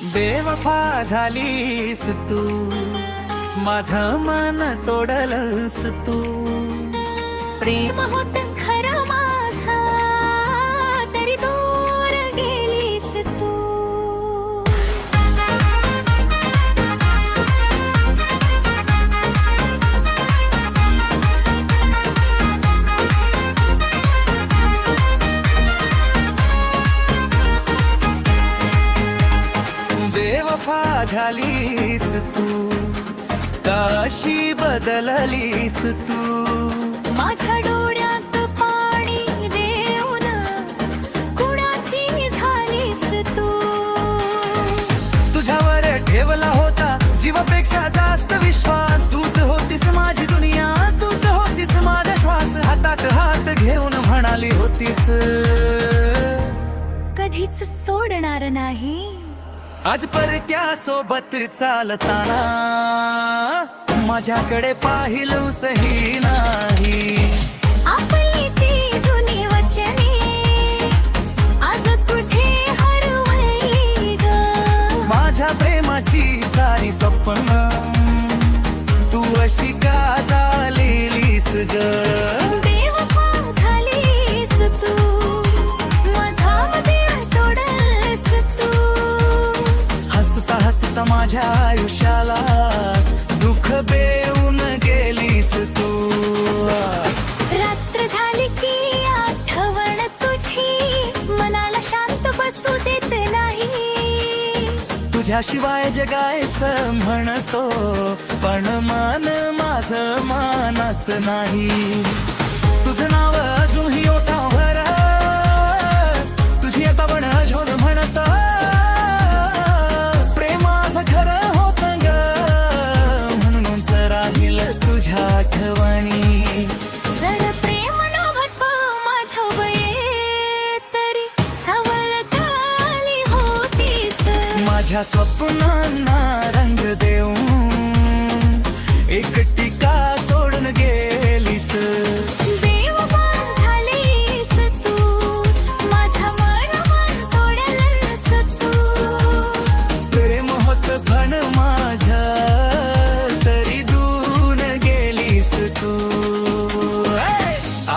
बेवफा झालीस तू, माझं मन तोडलंस तू. प्रेम होत खरं माझा, तरी दूर गेलीस तू. बेवफा झालीस तू, काशी बदललीस तू. माझ्या डोळ्यात पाणी देऊन कुणाची झालीस तू. तुझ्यावर ठेवला होता जीवापेक्षा जास्त विश्वास. तूच होतीस माझी दुनिया, तूच होतीस माझा श्वास. हातात हात घेऊन म्हणाली होतीस कधीच सोडणार नाही. आज परत्या सोबत चालताना माझ्याकडे पाहिलंसही नाही. आपली ती जुनी वचने आज कुठे हरवली ग. माझ्या प्रेमाची सारी स्वप्न तू अशी का झालेलीस ग. बेवफा झालीस तू, माझा दिल तोडलंस तू. हसता हसता माझ्या आयुष्याला दुःख देऊन गेलीस तू. रात्र झाली की आठवण तुझी मनाला शांत बसू देत नाही. तुझ्याशिवाय जगायचं म्हणतो, पण मन माझं मानत नाही. तुझं नाव अजूनही ओठावर, तुझी आता पण अजून म्हणत. प्रेमाचं खरं होत ग, म्हणूनच राहील तुझ्या आठवणी. जर प्रेम नव्हत माझ्या वये, तरी सावळत आली होतीस. माझ्या स्वप्नांना रंग देऊन एकटी का सोडून गेलीस. बेवफा झालीस तू, माझं मन तोडलंस तू. प्रेम होत पण माझ्या, तरी दूर गेलीस तू.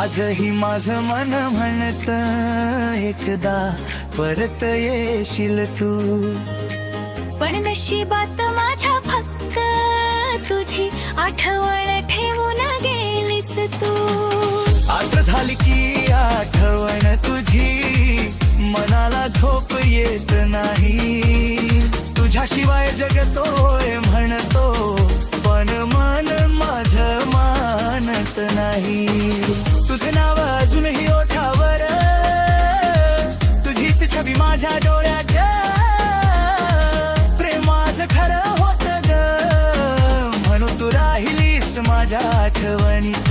आजही माझं मन म्हणत एकदा परत येशील तू. पण नशिबात माझ्या फक्त तुझी आठवण ठेवून गेलीस तू. आठ झाली की आठवण तुझी मनाला झोप येत नाही. तुझ्याशिवाय जगतोय म्हणतो, पण मन माझं मानत नाही. तुझं नाव अजूनही ओठावर, तुझीच छबी माझ्या डोळ्याच्या. प्रेमाचं खरं होत ग, म्हणून तू राहिलीस माझ्या आठवणीत.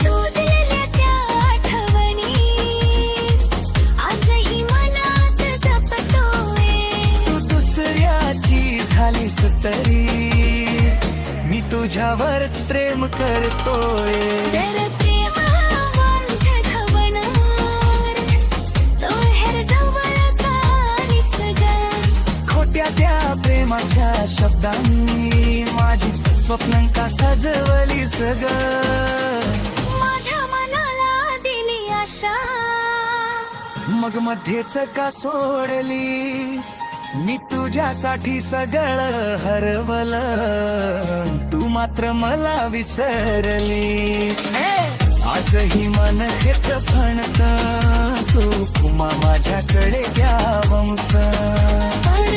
तू दिलेल्या त्या आठवणी आजही मनात जपतोय. तू दुसऱ्याची झालीस तरी मी तुझ्यावरच प्रेम करतोय. जर प्रेम वांझ धावणार, तो हेर जवळ का निसग. खोट्या त्या प्रेमाच्या शब्दांनी माझी स्वप्नांका सजवलीस ग. माझ्या मनाला दिली आशा, मग मध्येच का सोडलीस. मी तुझ्यासाठी सगळं हरवलं, तू मात्र मला विसरलीस. आजही मन हेच म्हणत, तू कुमा माझ्याकडे घ्यावंस. पण